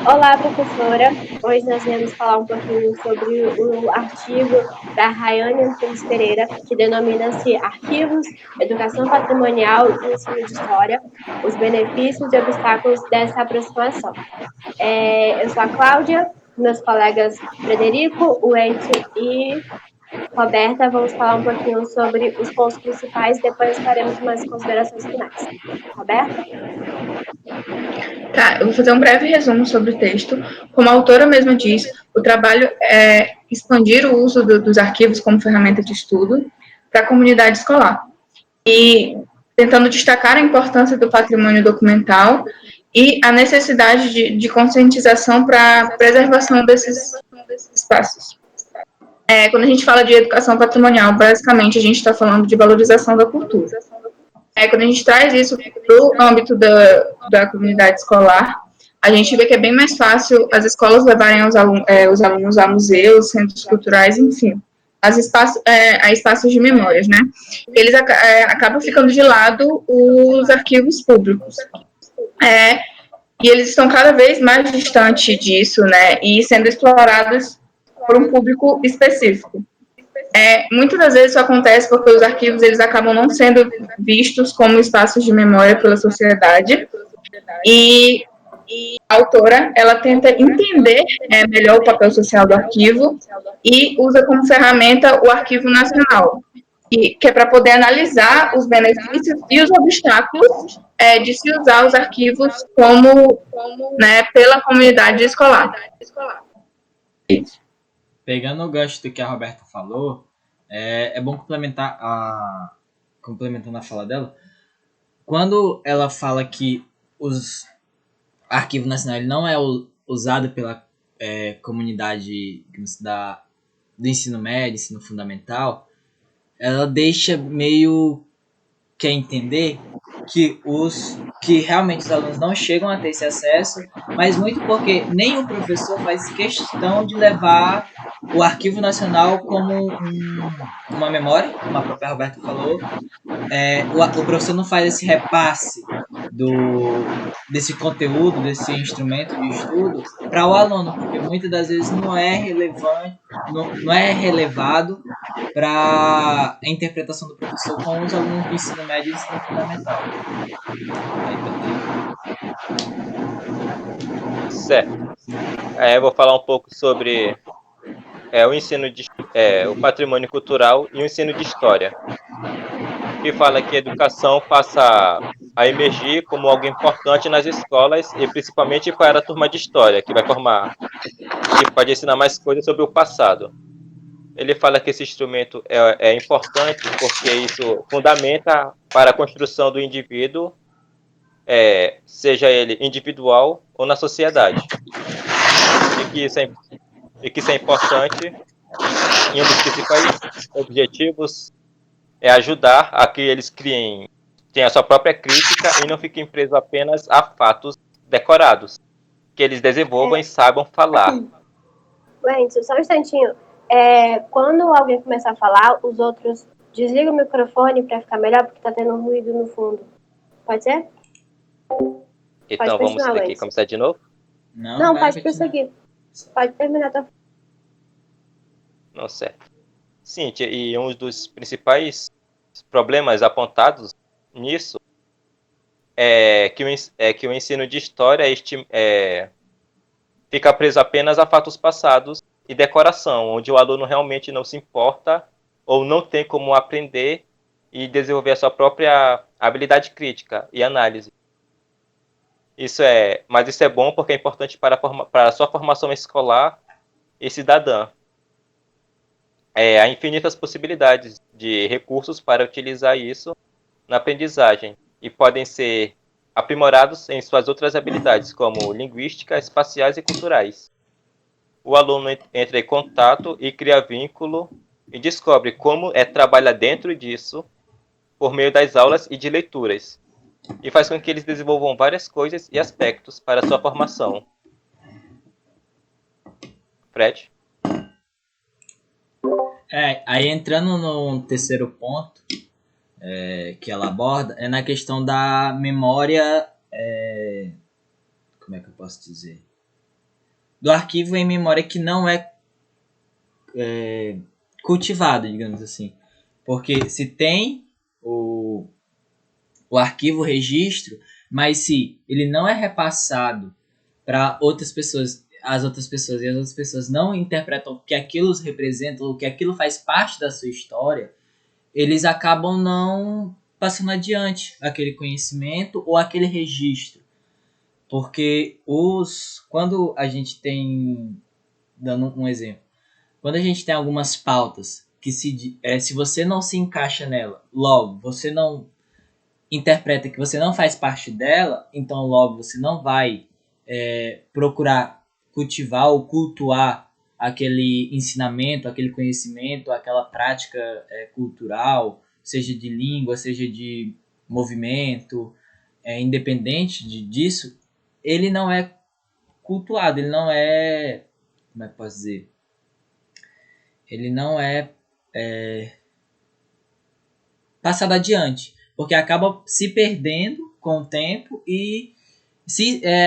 Olá, professora. Hoje nós viemos falar um pouquinho sobre o artigo da Rayane Antunes Pereira, que denomina-se Arquivos, Educação Patrimonial e Ensino de História, os benefícios e obstáculos dessa aproximação. Eu sou a Cláudia, meus colegas Frederico, Wente e Roberta, vamos falar um pouquinho sobre os pontos principais, depois faremos umas considerações finais. Roberta? Tá, eu vou fazer um breve resumo sobre o texto. Como a autora mesma diz, o trabalho é expandir o uso dos arquivos como ferramenta de estudo para a comunidade escolar. E tentando destacar a importância do patrimônio documental e a necessidade de conscientização para a preservação desses espaços. Quando a gente fala de educação patrimonial, basicamente a gente está falando de valorização da cultura. Quando a gente traz isso para o âmbito da comunidade escolar, a gente vê que é bem mais fácil as escolas levarem os alunos a museus, centros culturais, enfim, a espaços de memórias, né? Eles acabam ficando de lado os arquivos públicos. E eles estão cada vez mais distantes disso, né? E sendo explorados por um público específico. Muitas das vezes isso acontece porque os arquivos eles acabam não sendo vistos como espaços de memória pela sociedade e a autora ela tenta entender melhor o papel social do arquivo e usa como ferramenta o Arquivo Nacional, que é para poder analisar os benefícios e os obstáculos de se usar os arquivos como, né, pela comunidade escolar. Isso. Pegando o gancho do que a Roberta falou, é bom complementando a fala dela, quando ela fala que os arquivo nacional ele não é usado pela comunidade do ensino médio, ensino fundamental, ela deixa meio quer entender que realmente os alunos não chegam a ter esse acesso, mas muito porque nem o professor faz questão de levar o Arquivo Nacional como uma memória, como a própria Roberta falou. O professor não faz esse repasse desse conteúdo, desse instrumento de estudo para o aluno, porque muitas das vezes não é relevante, não é relevado para a interpretação do professor com os alunos do ensino médio e ensino fundamental. Certo. Eu vou falar um pouco sobre o ensino o patrimônio cultural e o ensino de história, que fala que a educação passa a emergir como algo importante nas escolas e principalmente para a turma de história, que pode ensinar mais coisas sobre o passado. Ele fala que esse instrumento é importante porque isso fundamenta para a construção do indivíduo, seja ele individual ou na sociedade. E que isso é importante. E um dos principais objetivos é ajudar a que eles tenham a sua própria crítica e não fiquem presos apenas a fatos decorados, que eles desenvolvam e saibam falar. Gente, só um instantinho. Quando alguém começar a falar, os outros desligam o microfone para ficar melhor, porque tá tendo ruído no fundo. Pode ser? Então vamos ter que começar de novo? Não, pode prosseguir. Pode terminar. Não, certo. Cíntia, e um dos principais problemas apontados nisso é que o ensino de história fica preso apenas a fatos passados e decoração, onde o aluno realmente não se importa ou não tem como aprender e desenvolver a sua própria habilidade crítica e análise. Mas isso é bom porque é importante para a sua formação escolar e cidadã. Há infinitas possibilidades de recursos para utilizar isso na aprendizagem e podem ser aprimorados em suas outras habilidades, como linguística, espaciais e culturais. O aluno entra em contato e cria vínculo e descobre como trabalhar dentro disso por meio das aulas e de leituras, e faz com que eles desenvolvam várias coisas e aspectos para a sua formação. Fred? Aí entrando no terceiro ponto que ela aborda, é na questão da memória, como é que eu posso dizer? Do arquivo em memória que não é cultivado, digamos assim. Porque se tem o arquivo, o registro, mas se ele não é repassado para outras pessoas, as outras pessoas não interpretam o que aquilo representa, ou que aquilo faz parte da sua história, eles acabam não passando adiante aquele conhecimento ou aquele registro. Porque quando a gente tem, dando um exemplo, quando a gente tem algumas pautas que se você não se encaixa nela, logo você não interpreta que você não faz parte dela, então logo você não vai procurar cultivar ou cultuar aquele ensinamento, aquele conhecimento, aquela prática cultural, seja de língua, seja de movimento, independente disso, ele não é cultuado, ele não é, como é que eu posso dizer? Ele não é passado adiante, porque acaba se perdendo com o tempo e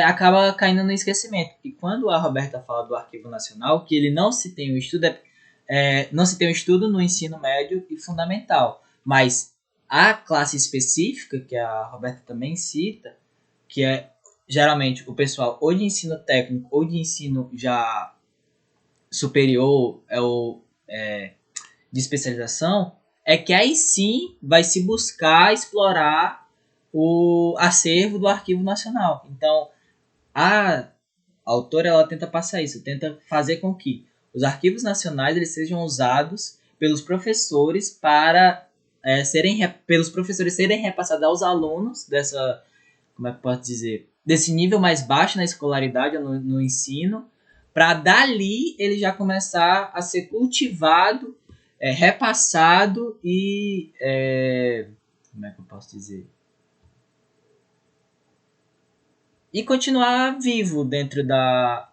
acaba caindo no esquecimento. E quando a Roberta fala do Arquivo Nacional, que ele não se tem um estudo, não se tem um estudo no ensino médio e fundamental, mas a classe específica, que a Roberta também cita, que é geralmente o pessoal ou de ensino técnico ou de ensino já superior ou de especialização, é que aí sim vai se buscar explorar o acervo do Arquivo Nacional. Então, a autora ela tenta passar isso, tenta fazer com que os arquivos nacionais eles sejam usados pelos professores para pelos professores serem repassados aos alunos dessa, como é que posso dizer, desse nível mais baixo na escolaridade, no ensino, para dali ele já começar a ser cultivado, repassado e como é que eu posso dizer? E continuar vivo dentro da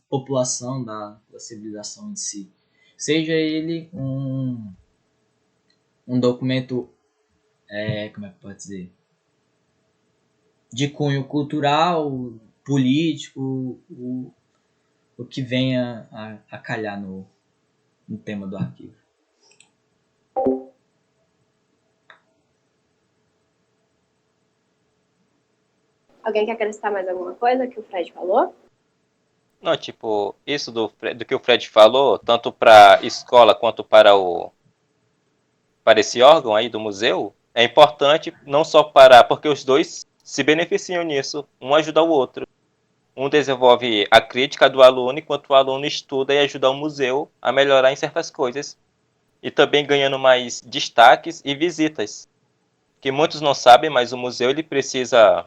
população, da civilização em si. Seja ele um documento, como é que pode dizer? De cunho cultural, político, o que venha a calhar no tema do arquivo. Alguém quer acrescentar mais alguma coisa que o Fred falou? Não, tipo, isso do que o Fred falou, tanto para escola quanto para esse órgão aí do museu, é importante não só porque os dois se beneficiam nisso, um ajuda o outro. Um desenvolve a crítica do aluno, enquanto o aluno estuda e ajuda o museu a melhorar em certas coisas. E também ganhando mais destaques e visitas. Que muitos não sabem, mas o museu ele precisa...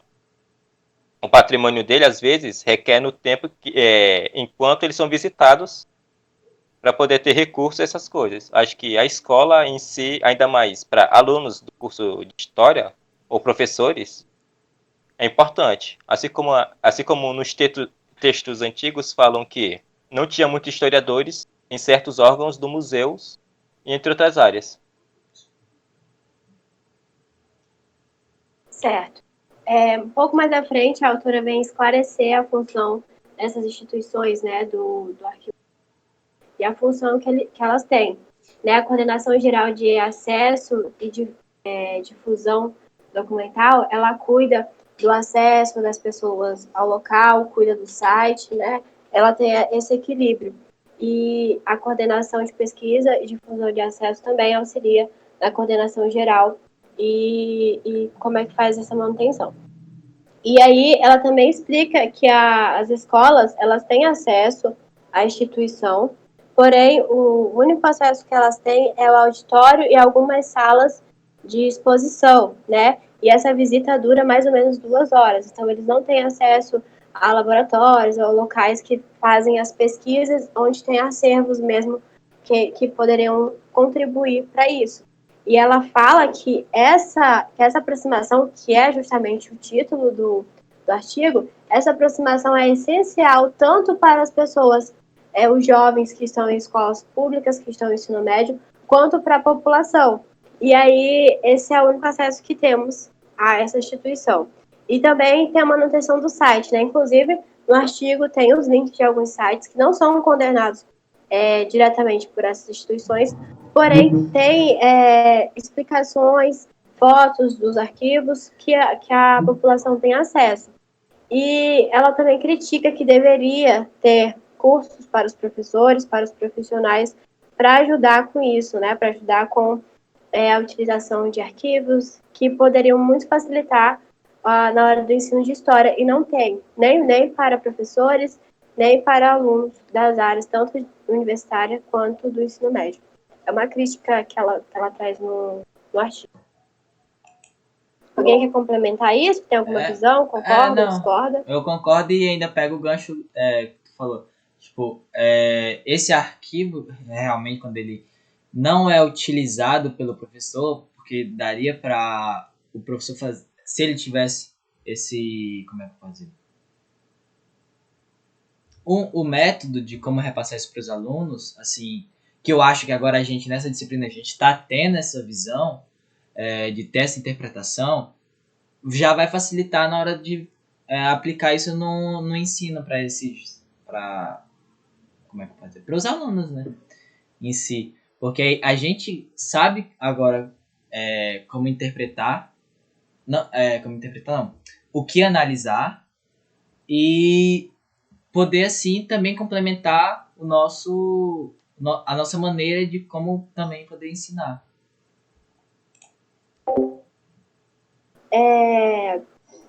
O patrimônio dele, às vezes, requer no tempo enquanto eles são visitados para poder ter recurso a essas coisas. Acho que a escola em si, ainda mais para alunos do curso de História ou professores, é importante. Assim como nos textos antigos falam que não tinha muitos historiadores em certos órgãos do museu, entre outras áreas. Certo. Um pouco mais à frente, a autora vem esclarecer a função dessas instituições, né, do arquivo e a função que elas têm. Né, a Coordenação Geral de Acesso e de Difusão Documental, ela cuida do acesso das pessoas ao local, cuida do site, né, ela tem esse equilíbrio. E a Coordenação de Pesquisa e Difusão de Acesso também auxilia na coordenação geral e como é que faz essa manutenção. E aí ela também explica que as escolas elas têm acesso à instituição, porém o único acesso que elas têm é o auditório e algumas salas de exposição, né? E essa visita dura mais ou menos 2 horas, então eles não têm acesso a laboratórios ou locais que fazem as pesquisas, onde tem acervos mesmo que poderiam contribuir para isso. E ela fala que essa aproximação, que é justamente o título do artigo, essa aproximação é essencial tanto para as pessoas, os jovens que estão em escolas públicas, que estão no ensino médio, quanto para a população. E aí, esse é o único acesso que temos a essa instituição. E também tem a manutenção do site, né? Inclusive, no artigo tem os links de alguns sites que não são coordenados diretamente por essas instituições, porém tem explicações, fotos dos arquivos que a população tem acesso. E ela também critica que deveria ter cursos para os professores, para os profissionais, para ajudar com isso, né? Para ajudar com a utilização de arquivos que poderiam muito facilitar na hora do ensino de história, e não tem, nem para professores, nem para alunos das áreas, tanto universitária quanto do ensino médio. É uma crítica que ela traz no artigo. Alguém quer complementar isso? Tem alguma visão? Concorda? Não. Discorda? Eu concordo e ainda pego o gancho que tu falou. Tipo, esse arquivo, realmente, quando ele não é utilizado pelo professor, porque daria para o professor fazer, se ele tivesse esse, como é que eu posso dizer? O método de como repassar isso para os alunos, assim, que eu acho que agora a gente, nessa disciplina, a gente está tendo essa visão de ter essa interpretação, já vai facilitar na hora de aplicar isso no ensino como é que eu posso dizer? Para os alunos, né, em si. Porque a gente sabe agora como interpretar, não, o que analisar e poder assim também complementar a nossa maneira de como também poder ensinar.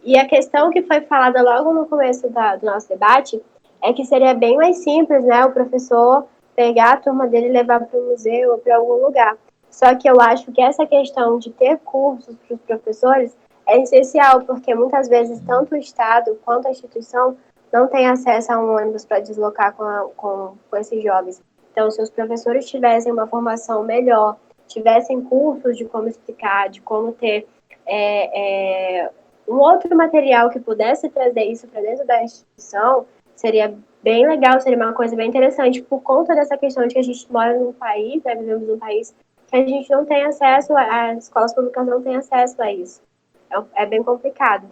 E a questão que foi falada logo no começo do nosso debate é que seria bem mais simples, né, o professor pegar a turma dele e levar para o museu ou para algum lugar. Só que eu acho que essa questão de ter cursos para os professores é essencial, porque muitas vezes tanto o Estado quanto a instituição não tem acesso a um ônibus para deslocar com esses jovens. Então, se os professores tivessem uma formação melhor, tivessem cursos de como explicar, de como ter um outro material que pudesse trazer isso para dentro da instituição, seria bem legal, seria uma coisa bem interessante, por conta dessa questão de que a gente mora num país, né, vivemos num país que a gente não tem acesso, as escolas públicas não têm acesso a isso. É bem complicado.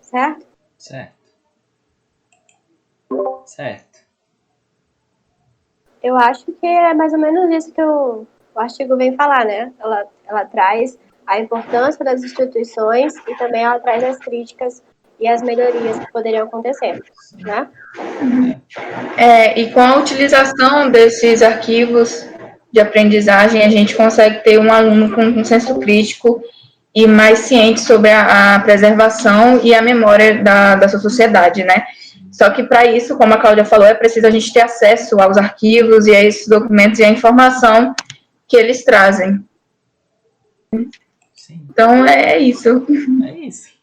Certo? Certo. Eu acho que é mais ou menos isso que o artigo vem falar, né? Ela traz a importância das instituições e também ela traz as críticas e as melhorias que poderiam acontecer, né? E com a utilização desses arquivos de aprendizagem, a gente consegue ter um aluno com um senso crítico e mais ciente sobre a preservação e a memória da sua sociedade, né? Só que para isso, como a Cláudia falou, é preciso a gente ter acesso aos arquivos e a esses documentos e a informação que eles trazem. Sim. Então, é isso. É isso.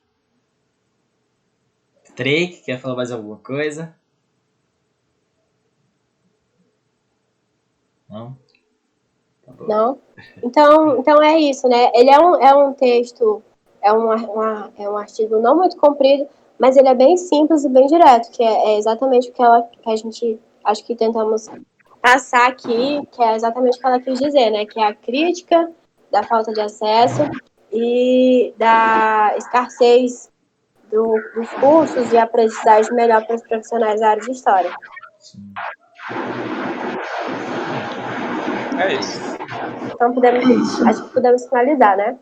Drake, quer falar mais alguma coisa? Não? Tá bom. Não? Então é isso, né? Ele é um texto, é um artigo não muito comprido, mas ele é bem simples e bem direto, que é exatamente o que a gente, acho que tentamos passar aqui, que é exatamente o que ela quis dizer, né? Que é a crítica da falta de acesso e da escassez dos cursos e aprendizagem melhor para os profissionais da área de história. Sim. É isso. Então acho que podemos finalizar, né?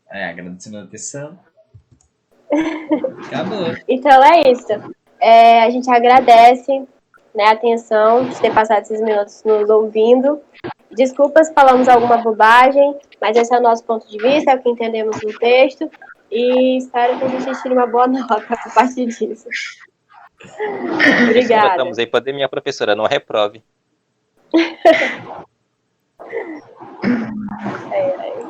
Agradecendo a atenção. Acabou. Então é isso. A gente agradece, né, a atenção de ter passado esses minutos nos ouvindo. Desculpa se falamos alguma bobagem, mas esse é o nosso ponto de vista, é o que entendemos no texto, e espero que a gente tire uma boa nota a partir disso. Obrigada. Estamos aí para minha professora, não reprove.